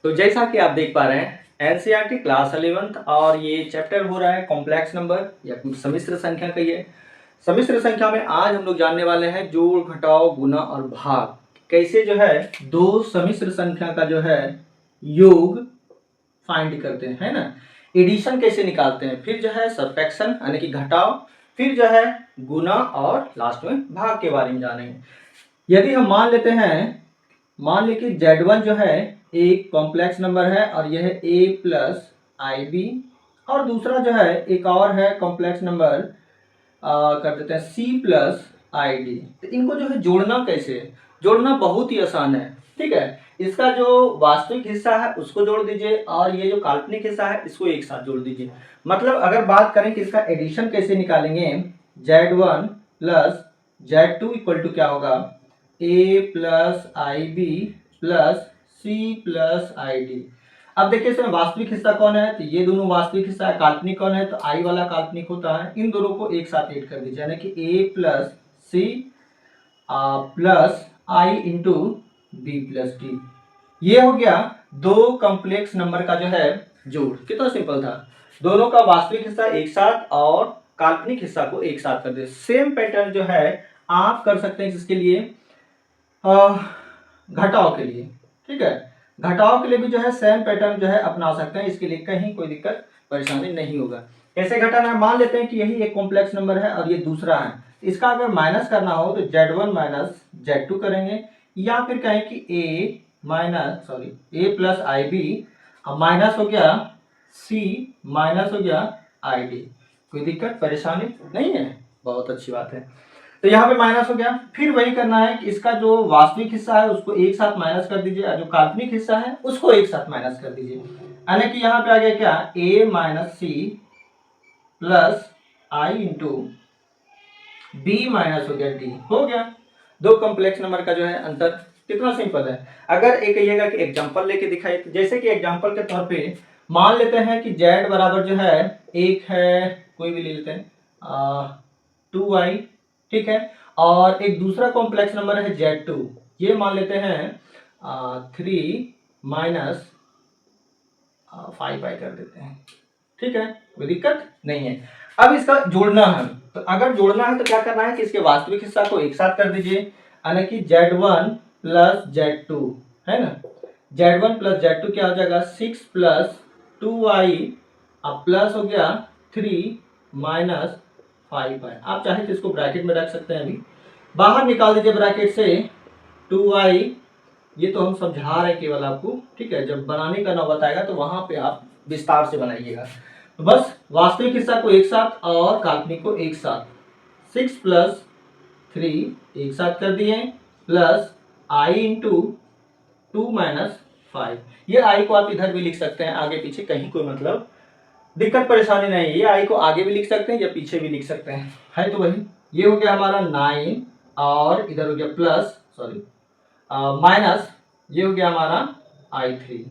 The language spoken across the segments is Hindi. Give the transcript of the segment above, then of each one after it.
तो जैसा कि आप देख पा रहे हैं एनसीईआरटी क्लास 11th और ये चैप्टर हो रहा है कॉम्प्लेक्स नंबर या कुछ सम्मिश्र संख्या कहिए। सम्मिश्र संख्या में आज हम लोग जानने वाले हैं जोड़ घटाव गुणा और भाग, कैसे जो है दो सम्मिश्र संख्या का जो है योग फाइंड करते हैं, है ना। एडिशन कैसे निकालते हैं, फिर जो है सबट्रैक्शन यानी कि घटाव, फिर जो है गुना और लास्ट में भाग के बारे में जानेंगे। यदि हम मान लेते हैं, मान लीजिए कि Z1 जो है एक कॉम्प्लेक्स नंबर है और यह है a प्लस आई बी, और दूसरा जो है एक और है कॉम्प्लेक्स नंबर कर देते हैं c प्लस आई डी। तो इनको जो है जोड़ना कैसे है, जोड़ना बहुत ही आसान है, ठीक है। इसका जो वास्तविक हिस्सा है उसको जोड़ दीजिए और ये जो काल्पनिक हिस्सा है इसको एक साथ जोड़ दीजिए। मतलब अगर बात करें कि इसका एडिशन कैसे निकालेंगे, Z1 plus Z2 equal to क्या होगा, a plus I B plus C plus I D. अब देखिए इसमें वास्तविक हिस्सा कौन है, तो ये दोनों वास्तविक हिस्सा है। काल्पनिक कौन है, तो आई वाला काल्पनिक होता है। इन दोनों को एक साथ ऐड कर दीजिए यानी कि a plus C plus I into B plus D. ये हो गया दो कॉम्प्लेक्स नंबर का जो है जोड़। कितना सिंपल था, दोनों का वास्तविक हिस्सा एक साथ और काल्पनिक हिस्सा को एक साथ कर दे। सेम पैटर्न जो है आप कर सकते हैं इसके लिए घटाव के लिए, ठीक है। घटाव के लिए भी जो है सेम पैटर्न जो है अपना सकते हैं, इसके लिए कहीं कोई दिक्कत परेशानी नहीं होगा। कैसे घटाना है, मान लेते हैं कि यही एक कॉम्प्लेक्स नंबर है और ये दूसरा है। इसका अगर माइनस करना हो तो Z1 माइनस Z2 करेंगे, या फिर कहें कि a plus I B minus हो गया c माइनस हो गया आई डी। कोई दिक्कत परेशानी नहीं है, बहुत अच्छी बात है। तो यहाँ पे माइनस हो गया, फिर वही करना है कि इसका जो वास्तविक हिस्सा है उसको एक साथ माइनस कर दीजिए और जो काल्पनिक हिस्सा है उसको एक साथ माइनस कर दीजिए। यानी कि यहाँ पे आ गया क्या, a minus C plus I into B minus हो गया डी। हो गया दो कॉम्प्लेक्स नंबर का जो है अंतर। कितना सिंपल है। अगर एक कहिएगा कि एग्जांपल लेके दिखाइए, तो जैसे कि एग्जांपल के तौर पे मान लेते हैं कि z बराबर जो है एक है, कोई भी ले लेते हैं 2i, ठीक है। और एक दूसरा कॉम्प्लेक्स नंबर है Z2, ये मान लेते हैं 3 माइनस 5i कर देते हैं, ठीक है। कोई दिक्कत नहीं है। अब इसका जोड़ना है, तो अगर जोड़ना है तो क्या करना है कि इसके वास्तविक हिस्सा को एक साथ कर दीजिए, यानी कि Z1 प्लस Z2, है ना। Z1 प्लस Z2 क्या हो जाएगा, 6 प्लस 2i अब प्लस हो गया 3 माइनस 5i। आप चाहे तो इसको ब्रैकेट में रख सकते हैं, अभी बाहर निकाल दीजिए ब्रैकेट से 2i। ये तो हम समझा रहे हैं केवल आपको, ठीक है। जब बनाने का नौबत आएगा तो वहां पे आप विस्तार से बनाइएगा। तो बस वास्तविक हिस्सा को एक साथ और काल्पनिक को एक साथ, 6 प्लस 3 एक साथ कर दिए प्लस i इंटू 2 माइनस 5। ये i को आप इधर भी लिख सकते हैं, आगे पीछे कहीं कोई मतलब दिक्कत परेशानी नहीं है। ये आई को आगे भी लिख सकते हैं या पीछे भी लिख सकते हैं, है तो वही। ये हो गया हमारा 9 और इधर हो गया प्लस माइनस, ये हो गया हमारा i3।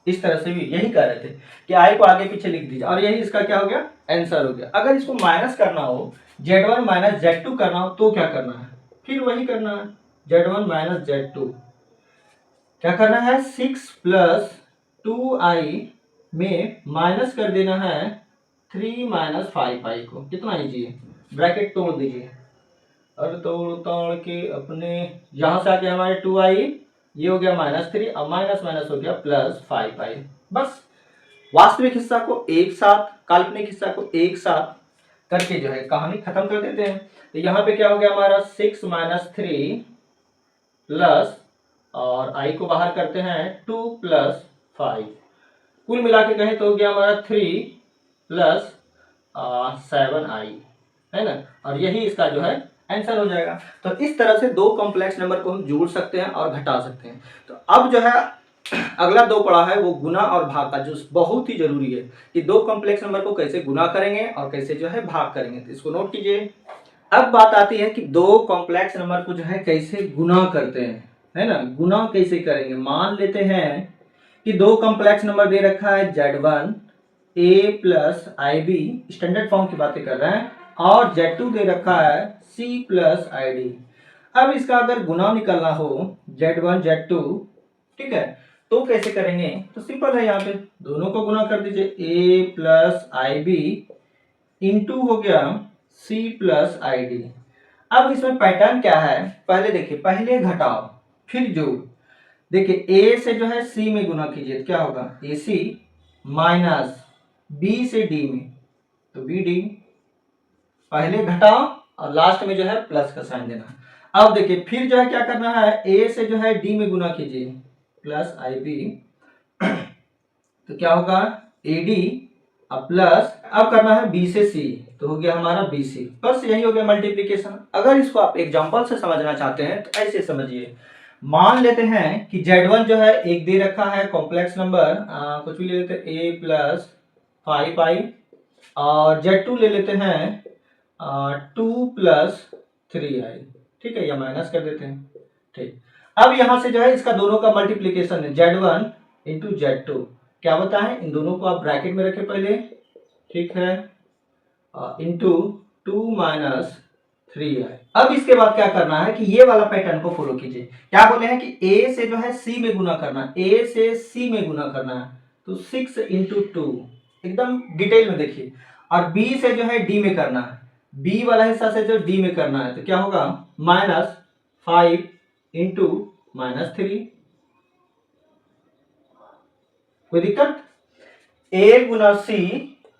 इस तरह से भी यही कह रहे थे कि आई को आगे पीछे लिख दीजिए, और यही इसका क्या हो गया, आंसर हो गया। अगर इसको माइनस करना हो, Z1 माइनस Z2 करना हो, तो क्या करना है, फिर वही करना है। Z1 माइनस Z2 क्या करना है, 6 प्लस 2i में माइनस कर देना है 3 माइनस 5i को। कितना इजी है, ब्रैकेट तोड़ दीजिए और तोड़ के अपने यहाँ से आके हमारे 2i, ये हो गया माइनस 3 और माइनस माइनस हो गया प्लस 5i। बस वास्तविक हिस्सा को एक साथ, काल्पनिक हिस्सा को एक साथ करके जो है कहानी खत्म कर देते हैं। तो यहाँ पे क्या हो गया हमारा 6 माइनस 3 प्लस, और i को बाहर करते हैं 2 प्लस 5, कुल मिला के कहें तो हो गया हमारा 3 प्लस 7i, है ना। और यही इसका जो है आंसर हो जाएगा। तो इस तरह से दो कॉम्प्लेक्स नंबर को हम जोड़ सकते हैं और घटा सकते हैं। तो अब जो है अगला दो पड़ा है वो गुना और भाग का, जो बहुत ही जरूरी है कि दो कॉम्प्लेक्स नंबर को कैसे गुना करेंगे और कैसे जो है भाग करेंगे। तो इसको नोट कीजिए। अब बात आती है कि दो कॉम्प्लेक्स नंबर को जो है कैसे गुना करते हैं, है ना। गुना कैसे करेंगे, मान लेते हैं कि दो कॉम्प्लेक्स नंबर दे रखा है Z1 a plus I B, standard form की बातें कर रहे हैं, और Z2 दे रखा है c प्लस आई डी। अब इसका अगर गुना निकालना हो Z1 Z2, ठीक है, तो कैसे करेंगे? तो सिंपल है, यहाँ पे दोनों को गुना कर दीजिए, ए प्लस आई बी इंटू हो गया सी प्लस आई डी। अब इसमें पैटर्न क्या है, पहले देखिए, पहले घटाओ फिर जोड़। देखिए ए से जो है सी में गुना कीजिए तो क्या होगा, ए सी माइनस बी से डी में तो बी डी। पहले घटाओ और लास्ट में जो है प्लस का साइन देना। अब देखिए फिर जो है क्या करना है, ए से जो है डी में गुना कीजिए प्लस आई बी तो क्या होगा, ए डी अब प्लस, अब करना है बी से सी तो हो गया हमारा बी सी। बस यही हो गया मल्टीप्लिकेशन। अगर इसको आप एग्जांपल से समझना चाहते हैं तो ऐसे समझिए, मान लेते हैं कि Z1 जो है एक दे रखा है कॉम्प्लेक्स नंबर, कुछ भी ले लेते हैं a प्लस 5i, और Z2 ले लेते हैं 2 प्लस 3i। ठीक है, या माइनस कर देते हैं। ठीक, अब यहां से जो है इसका दोनों का मल्टीप्लिकेशन है, Z1 इंटू Z2। क्या बताएं, इन दोनों को आप ब्रैकेट में रखें पहले, ठीक है, इंटू 2 माइनस 3i। अब इसके बाद क्या करना है कि ये वाला पैटर्न को फॉलो कीजिए। क्या बोले हैं कि a से जो है c में गुना करना है, a से c में गुना करना है तो 6 इंटू 2, एकदम डिटेल में देखिए। और b से जो है d में करना है, b वाला हिस्सा से जो d में करना है तो क्या होगा, माइनस 5 इंटू माइनस 3। कोई दिक्कत? a गुना c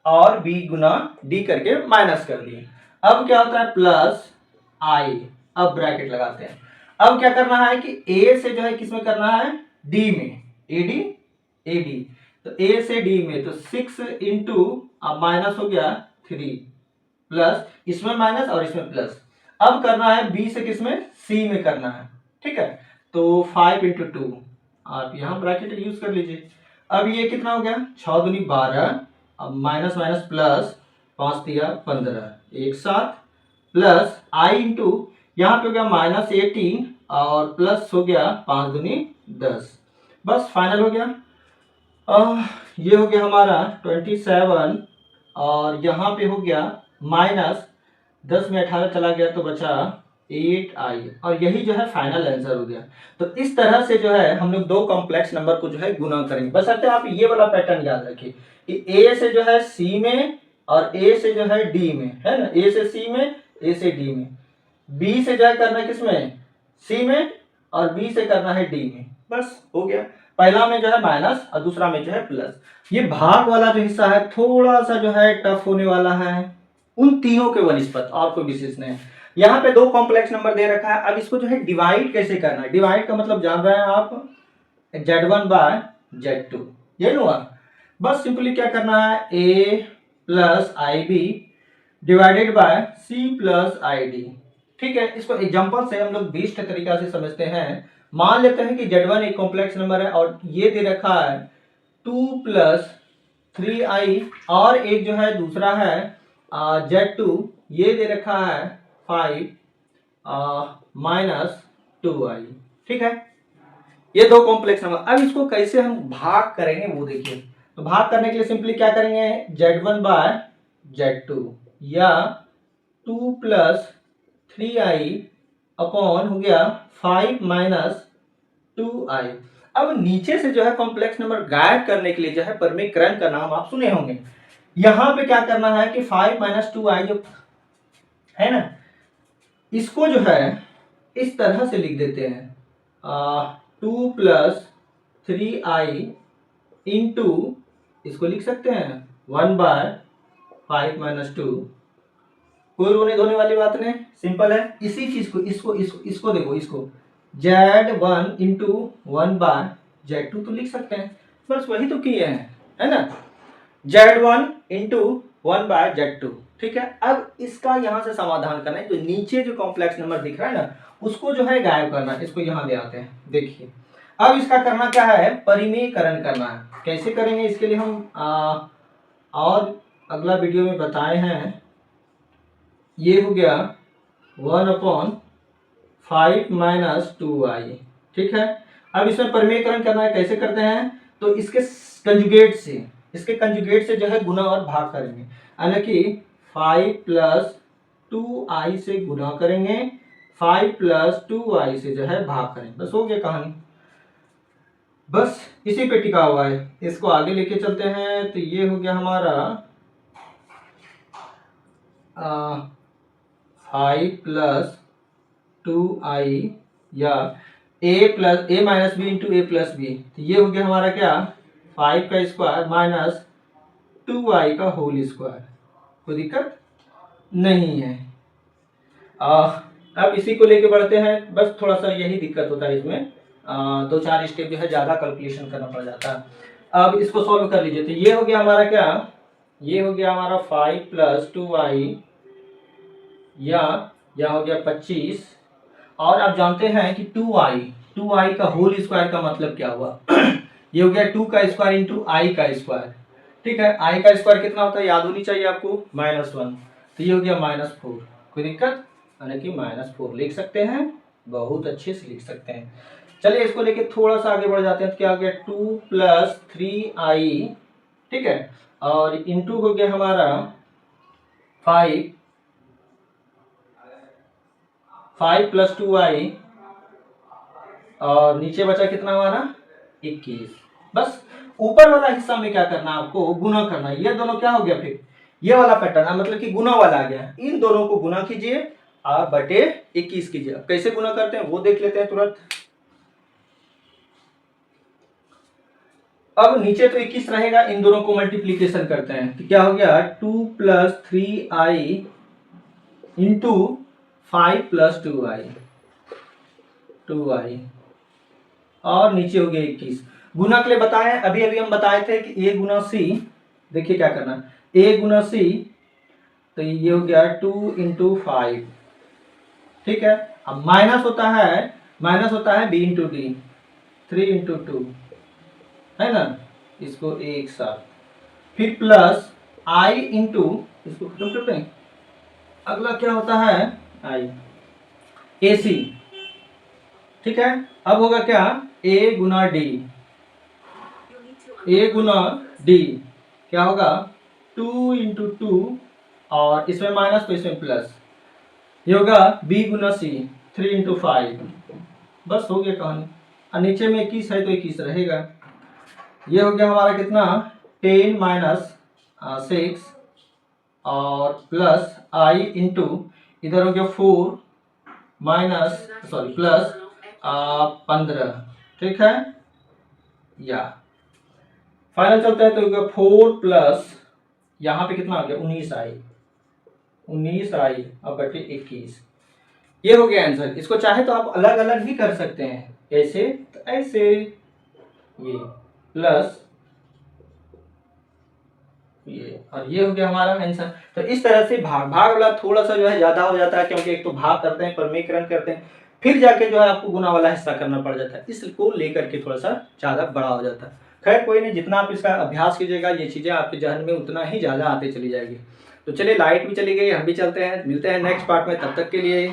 और b गुना d करके माइनस कर दिए। अब क्या होता है, प्लस i। अब ब्रैकेट लगाते हैं। अब क्या करना है कि a से जो है किस में करना है, d में, ad तो a से d में तो 6 इंटू अब माइनस हो गया 3 प्लस, इसमें माइनस और इसमें प्लस। अब करना है b से किस में, c में करना है। ठीक है, तो 5 इंटू 2, आप यहाँ ब्रैकेट यूज कर लीजिए। अब ये कितना हो गया, 6 दूनी 12, अब माइनस माइनस प्लस, 5 दिया 15, एक साथ प्लस आई इंटू यहाँ पे हो गया माइनस 18 और प्लस हो गया 5 दूनी 10। बस फाइनल हो गया। ये हो गया हमारा 27 और यहाँ पे हो गया माइनस 10 में 18 चला गया तो बचा 8i, और यही जो है फाइनल आंसर हो गया। तो इस तरह से जो है हम लोग दो कॉम्प्लेक्स नंबर को जो है गुना करेंगे। बस आप ये वाला पैटर्न याद रखिए कि a से जो है c में और a से जो है d में, है ना, a से c में, a से d में, b से जो है करना है किसमें, c में, और b से करना है d में। बस हो गया। पहला में जो है माइनस और दूसरा में जो है प्लस। ये भाग वाला जो हिस्सा है थोड़ा सा जो है टफ होने वाला है उन तीनों के वनिस्पत, और कोई विशेष नहीं। यहाँ पे दो कॉम्प्लेक्स नंबर दे रखा है, अब इसको जो है डिवाइड कैसे करना है। डिवाइड का मतलब जान रहे हैं आप, Z1 बाय Z2, ये हुआ। बस सिंपली क्या करना है, a plus I B divided by c plus I D. ठीक है, इसको एग्जांपल से हम लोग बेस्ट तरीका से समझते हैं। मान लेते हैं कि Z1 एक कॉम्प्लेक्स नंबर है और ये दे रखा है 2 प्लस 3i, और एक जो है दूसरा है Z2, ये दे रखा है 5 माइनस 2i। ठीक है, ये दो कॉम्प्लेक्स नंबर। अब इसको कैसे हम भाग करेंगे वो देखिए। तो भाग करने के लिए सिंपली क्या करेंगे, Z1 बाय Z2 या 2 प्लस 3i अपॉन हो गया 5 माइनस 2i। अब नीचे से जो है कॉम्प्लेक्स नंबर गायब करने के लिए जो है परमीकरण का नाम आप सुने होंगे। यहां पे क्या करना है कि 5 माइनस 2i जो है ना, इसको जो है इस तरह से लिख देते हैं, 2 प्लस 3i इंटू, इसको लिख सकते हैं 1 बाय 5 माइनस 2। कोई रोने धोने वाली बात नहीं, सिंपल है। इसी चीज को इसको देखो, इसको Z1 इंटू 1 बाय Z2 तो लिख सकते हैं। बस वही तो किए हैं, है ना, Z1 इंटू 1 बाय Z2। ठीक है, अब इसका यहां से समाधान करना है। तो नीचे जो कॉम्प्लेक्स नंबर दिख रहा है ना, उसको जो है गायब करना है। इसको यहां ले आते हैं, देखिए। अब इसका करना क्या है, परिमेयकरण करना है। कैसे करेंगे इसके लिए हम और अगला वीडियो में बताए हैं। ये हो गया 1 अपॉन 5 माइनस 2i। ठीक है, अब इसमें परिमेयकरण करना है। कैसे करते हैं, तो इसके कंजुगेट से जो है गुना और भाग करेंगे, यानी कि 5 प्लस 2i से गुना करेंगे, 5 प्लस 2i से जो है भाग करेंगे। बस हो गया कहानी। बस इसी पे टिका हुआ है। इसको आगे लेके चलते हैं तो ये हो गया हमारा 5 + 2i या a - b × a + b, तो ये हो गया हमारा क्या 5 का स्क्वायर - 2i का होल स्क्वायर। कोई दिक्कत नहीं है। अब इसी को लेके बढ़ते हैं। बस थोड़ा सा यही दिक्कत होता है इसमें, 2-4 स्टेप जो है ज़्यादा कैलकुलेशन करना पड़ जाता है। अब इसको सॉल्व कर लीजिए। तो ये हो गया हमारा क्या, ये हो गया हमारा 5 + 2i या हो गया 25। और आप जानते हैं कि 2i का होल स्क्वायर का मतलब क्या हुआ ये हो गया 2 का स्क्वायर इंटू आई का स्क्वायर। ठीक है, आई का स्क्वायर कितना होता है याद होनी चाहिए आपको, -1। तो ये हो गया -4। कोई दिक्कत, यानी कि -4 लिख सकते हैं, बहुत अच्छे से लिख सकते हैं। चलिए इसको लेके थोड़ा सा आगे बढ़ जाते हैं। तो क्या हो गया 2 + 3i, ठीक है, और इंटू हो गया हमारा 5 + 2i और नीचे बचा कितना हमारा 21। बस ऊपर वाला हिस्सा में क्या करना है आपको, गुना करना है। ये दोनों क्या हो गया, फिर ये वाला पैटर्न है, मतलब कि गुना वाला आ गया। इन दोनों को गुना कीजिए आप बटे 21 कीजिए। अब कैसे गुना करते हैं वो देख लेते हैं तुरंत। अब नीचे तो 21 रहेगा, इन दोनों को मल्टीप्लीकेशन करते हैं। तो क्या हो गया 2 + 3i इंटू 5 + 2i और नीचे हो गया 21। गुना के लिए बताएं, अभी अभी हम बताए थे कि a गुना c। देखिए क्या करना, a गुना c, तो ये हो गया 2 × 5, ठीक है। अब माइनस होता है b × d, 3 × 2, है ना, इसको एक साथ। फिर प्लस i इंटू, इसको खत्म करते हैं, अगला क्या होता है i ac, ठीक है। अब होगा क्या a गुना d, क्या होगा 2 × 2 और इसमें माइनस तो इसमें प्लस, ये होगा b गुना c 3 × 5। बस हो गया कहानी। और नीचे में 21 है तो 21 रहेगा। ये हो गया हमारा कितना 10 - 6 और प्लस i इंटू, इधर हो गया 4 प्लस 15, ठीक है। या फाइनल चलता है तो 4 प्लस यहाँ पे कितना आ गया 19i अब बटे 21। ये हो गया आंसर। इसको चाहे तो आप अलग अलग भी कर सकते हैं, ऐसे तो ऐसे, ये प्लस ये, और ये हो गया हमारा आंसर। तो इस तरह से भाग वाला थोड़ा सा जो है ज्यादा हो जाता है, क्योंकि एक तो भाग करते हैं, परमीकरण करते हैं, फिर जाके जो है आपको गुना वाला हिस्सा करना पड़ जाता है। इसको लेकर के थोड़ा सा ज्यादा बड़ा हो जाता है। खैर कोई नहीं, जितना आप इसका अभ्यास कीजिएगा ये चीजें आपके जहन में उतना ही ज्यादा आते चली जाएगी। तो चलिए लाइट भी चली गई, हम भी चलते हैं, मिलते हैं नेक्स्ट पार्ट में, तब तक के लिए